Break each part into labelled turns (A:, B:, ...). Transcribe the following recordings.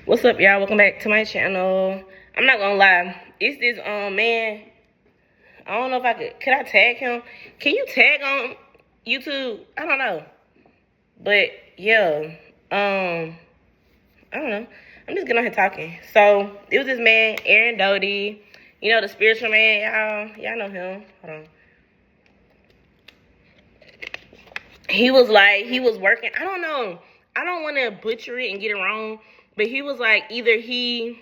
A: What's up, y'all? Welcome back to my channel. I'm not gonna lie, it's this man. I don't know if I could I tag him? Can you tag on YouTube? I don't know. But yeah, I don't know. I'm just getting on here talking. So it was this man, Aaron Doty. You know, the spiritual man, y'all know him. Hold on. He was working. I don't know. I don't want to butcher it and get it wrong, but he was like, either he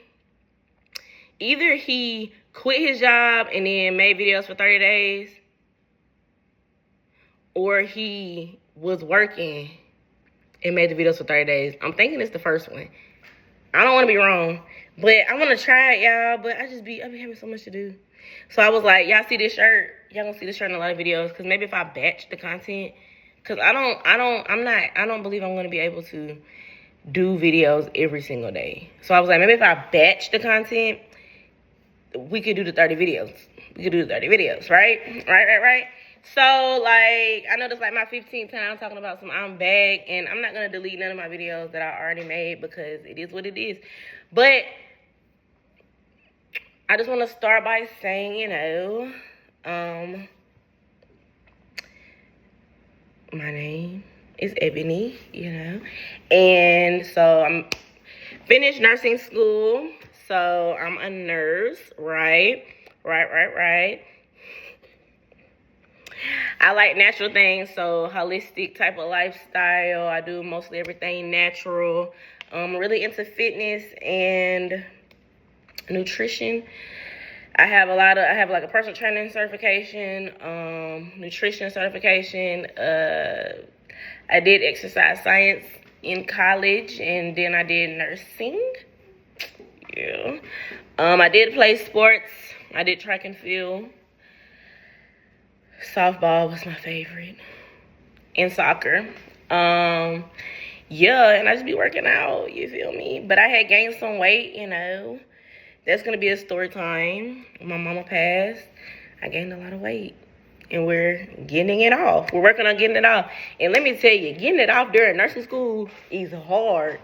A: quit his job and then made videos for 30 days, or he was working and made the videos for 30 days. I'm thinking it's the first one. I don't want to be wrong, but I want to try it, y'all, but I be having so much to do. So I was like, y'all see this shirt? Y'all gonna see this shirt in a lot of videos, because maybe if I batch the content, because I don't believe I'm gonna be able to do videos every single day. So I was like, maybe if I batch the content, we could do the 30 videos. We could do the 30 videos, right? Right. So, like, I know this is like my 15th time talking about some I'm back, and I'm not going to delete none of my videos that I already made because it is what it is. But I just want to start by saying, you know, my name is Ebony, you know, and so I'm finished nursing school, so I'm a nurse, right. I like natural things, so holistic type of lifestyle. I do mostly everything natural. I'm really into fitness and nutrition. I have like a personal training certification, nutrition certification. I did exercise science in college, and then I did nursing. Yeah. I did play sports. I did track and field. Softball was my favorite. And soccer. Yeah, and I just be working out, you feel me? But I had gained some weight, you know. That's going to be a story time. My mama passed. I gained a lot of weight. And we're getting it off. We're working on getting it off. And let me tell you, getting it off during nursing school is hard.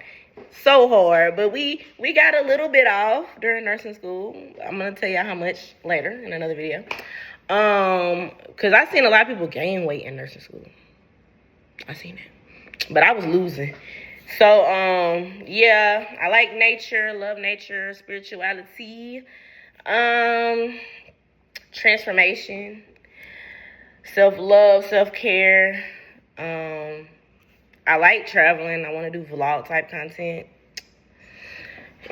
A: So hard. But we got a little bit off during nursing school. I'm going to tell you how much later in another video. Because I've seen a lot of people gain weight in nursing school. I seen it. But I was losing. So, yeah, I like nature, love nature, spirituality, transformation, self-love, self-care. I like traveling. I want to do vlog type content.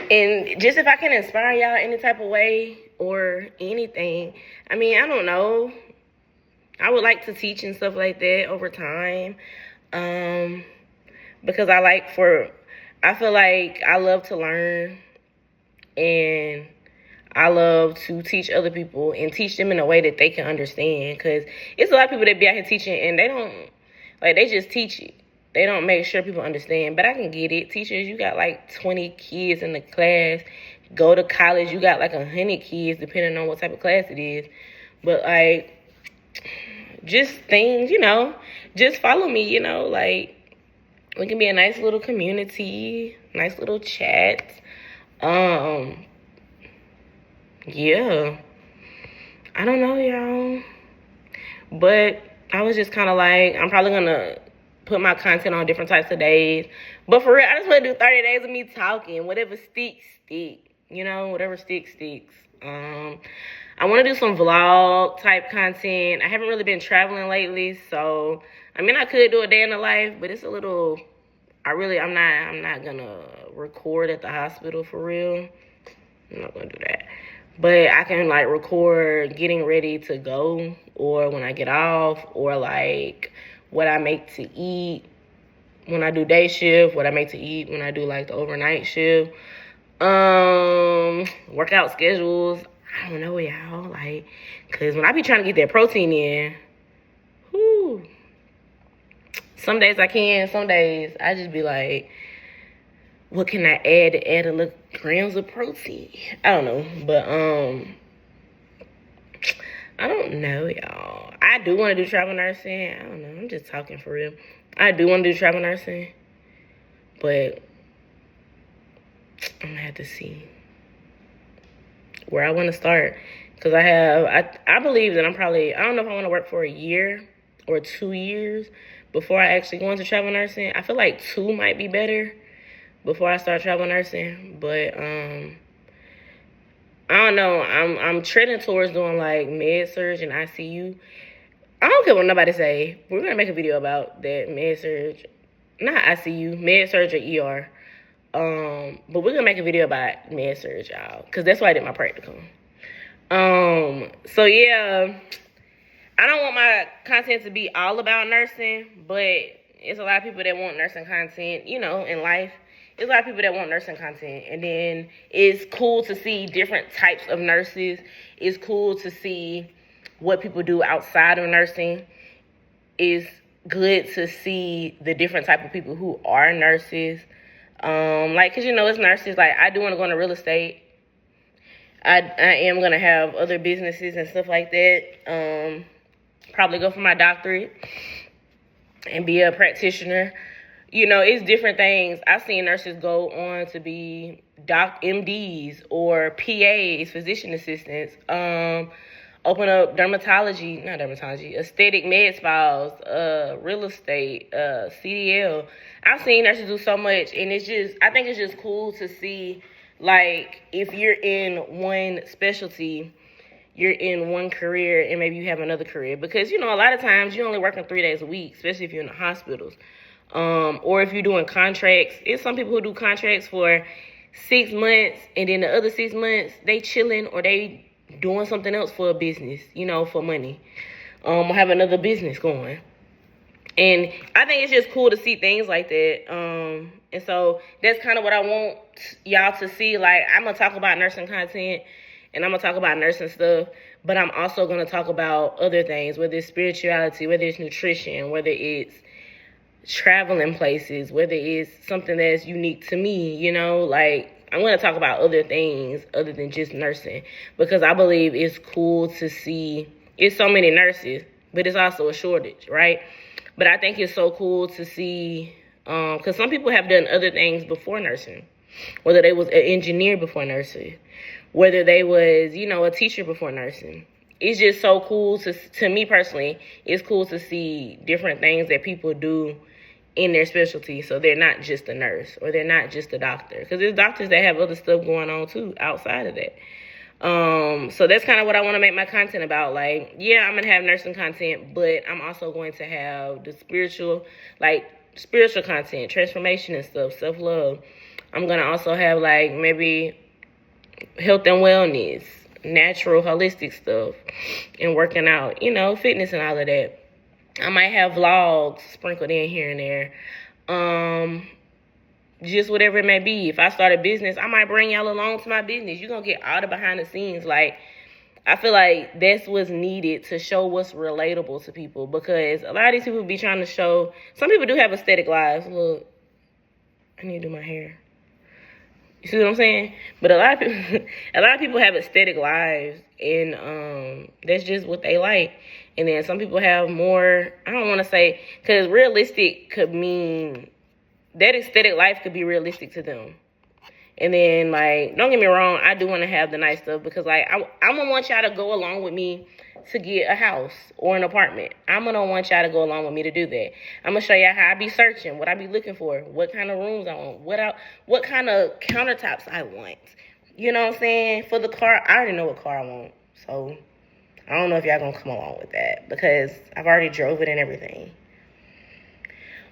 A: And just if I can inspire y'all any type of way or anything, I mean, I don't know. I would like to teach and stuff like that over time. Because I feel like I love to learn, and I love to teach other people and teach them in a way that they can understand. Because it's a lot of people that be out here teaching and they just teach it. They don't make sure people understand. But I can get it. Teachers, you got like 20 kids in the class. Go to college, you got like 100 kids, depending on what type of class it is. But like, just things, you know, just follow me, you know, like, we can be a nice little community, nice little chat. Yeah. I don't know, y'all. But I was just kind of like, I'm probably going to put my content on different types of days. But for real, I just want to do 30 days of me talking. Whatever sticks, stick. You know, whatever sticks, sticks. I want to do some vlog type content. I haven't really been traveling lately, so I mean, I could do a day in the life, but it's a little. I'm not gonna record at the hospital for real. I'm not gonna do that. But I can like record getting ready to go, or when I get off, or like what I make to eat when I do day shift, what I make to eat when I do like the overnight shift. Workout schedules. I don't know, y'all. Like, cause when I be trying to get that protein in, whoo. Some days I can, some days I just be like, what can I add to add a little grams of protein? I don't know, but I don't know, y'all. I do want to do travel nursing. I don't know. I'm just talking for real. I do want to do travel nursing, but I'm gonna have to see where I want to start. Because I believe that I don't know if I want to work for a year or 2 years before I actually go into travel nursing. I feel like 2 might be better before I start travel nursing. But, I don't know. I'm trending towards doing like med surg and ICU. I don't care what nobody say. We're going to make a video about that med surg. Not ICU, med surg or ER. But we're gonna make a video about med surg, y'all, because that's why I did my practicum. So yeah, I don't want my content to be all about nursing, but it's a lot of people that want nursing content, you know, in life. There's a lot of people that want nursing content, and then it's cool to see different types of nurses. It's cool to see what people do outside of nursing. It's good to see the different type of people who are nurses. Like, cause you know, it's nurses. Like, I do want to go into real estate. I am gonna have other businesses and stuff like that. Probably go for my doctorate and be a practitioner. You know, it's different things. I've seen nurses go on to be MDs or PAs, physician assistants. Open up aesthetic med spas, real estate, CDL. I've seen nurses do so much, and I think it's just cool to see, like, if you're in one specialty, you're in one career, and maybe you have another career. Because, you know, a lot of times you're only working 3 days a week, especially if you're in the hospitals. Or if you're doing contracts. It's some people who do contracts for 6 months, and then the other 6 months, they chilling or they doing something else for a business, you know, for money. Or have another business going. And I think it's just cool to see things like that. And so that's kind of what I want y'all to see. Like, I'm going to talk about nursing content and I'm going to talk about nursing stuff, but I'm also going to talk about other things, whether it's spirituality, whether it's nutrition, whether it's traveling places, whether it's something that's unique to me, you know, like, I'm going to talk about other things other than just nursing, because I believe it's cool to see. It's so many nurses, but it's also a shortage, right? But I think it's so cool to see, because some people have done other things before nursing, whether they was an engineer before nursing, whether they was, you know, a teacher before nursing. It's just so cool to me personally, it's cool to see different things that people do in their specialty, so they're not just a nurse or they're not just a doctor, because there's doctors that have other stuff going on too outside of that. So that's kind of what I want to make my content about. Like, yeah, I'm gonna have nursing content, but I'm also going to have the spiritual content, transformation and stuff, self-love. I'm gonna also have like maybe health and wellness, natural holistic stuff, and working out, you know, fitness and all of that. I might have vlogs sprinkled in here and there. Just whatever it may be. If I start a business, I might bring y'all along to my business. You're going to get all the behind the scenes. Like, I feel like that's what's needed to show what's relatable to people, because a lot of these people be trying to show. Some people do have aesthetic lives. Look, I need to do my hair. You see what I'm saying? But a lot of people have aesthetic lives, and that's just what they like. And then some people have more, I don't want to say, because realistic could mean, that aesthetic life could be realistic to them. And then, like, don't get me wrong, I do want to have the nice stuff, because, like, I'm going to want y'all to go along with me to get a house or an apartment. I'm going to want y'all to go along with me to do that. I'm going to show y'all how I be searching, what I be looking for, what kind of rooms I want, what kind of countertops I want. You know what I'm saying? For the car, I already know what car I want. So I don't know if y'all going to come along with that, because I've already drove it and everything.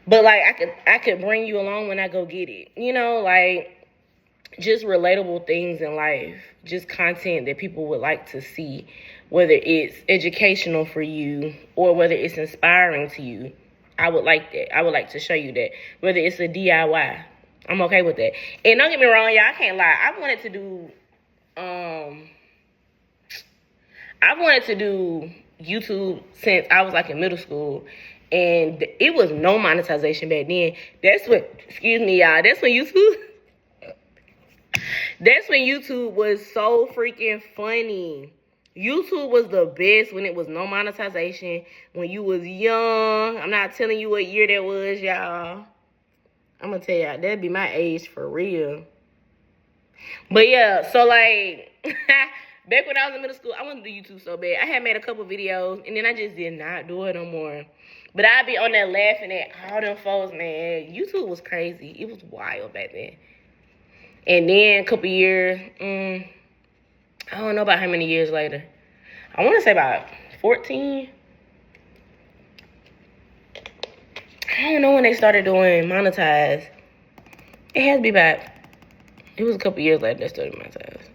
A: But, like, I could bring you along when I go get it. You know, like, just relatable things in life, just content that people would like to see, whether it's educational for you or whether it's inspiring to you. I would like that. I would like to show you that. Whether it's a DIY, I'm okay with that. And don't get me wrong, y'all, I can't lie. I wanted to do YouTube since I was like in middle school. And it was no monetization back then. That's when YouTube was so freaking funny. YouTube was the best when it was no monetization, when you was young. I'm not telling you what year that was, y'all. I'm going to tell y'all, that'd be my age for real. But yeah, so like back when I was in middle school, I wanted to do YouTube so bad. I had made a couple videos and then I just did not do it no more. But I'd be on there laughing at all them folks, man. YouTube was crazy. It was wild back then. And then a couple years, I don't know about how many years later. I want to say about 14. I don't know when they started doing monetize. It had to be about, it was a couple years later they started monetize.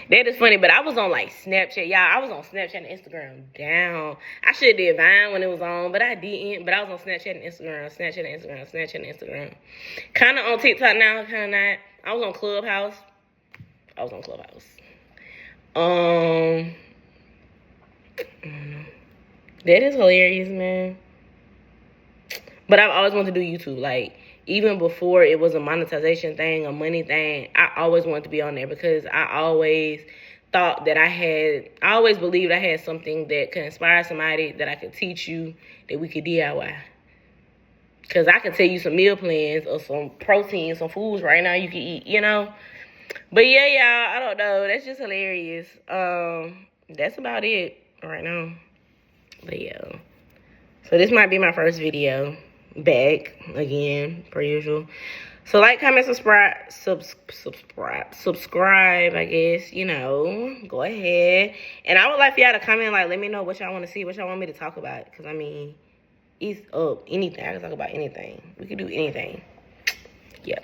A: That is funny, but I was on like Snapchat. Y'all, I was on Snapchat and Instagram down. I should have did Vine when it was on, but I didn't. But I was on Snapchat and Instagram, Snapchat and Instagram, Snapchat and Instagram. Kind of on TikTok now, kind of not. I was on Clubhouse. I don't know. That is hilarious, man. But I've always wanted to do YouTube. Like, even before it was a monetization thing, a money thing, I always wanted to be on there because I always thought that I always believed I had something that could inspire somebody, that I could teach you, that we could DIY. Because I can tell you some meal plans or some protein, some foods right now you can eat, you know. But yeah, y'all, I don't know. That's just hilarious. That's about it right now. But yeah. So this might be my first video back again, per usual. So like, comment, subscribe, I guess, you know, go ahead. And I would like for y'all to comment, like, let me know what y'all want to see, what y'all want me to talk about. Because, I mean, it's up, anything. I can talk about anything. We can do anything. Yeah.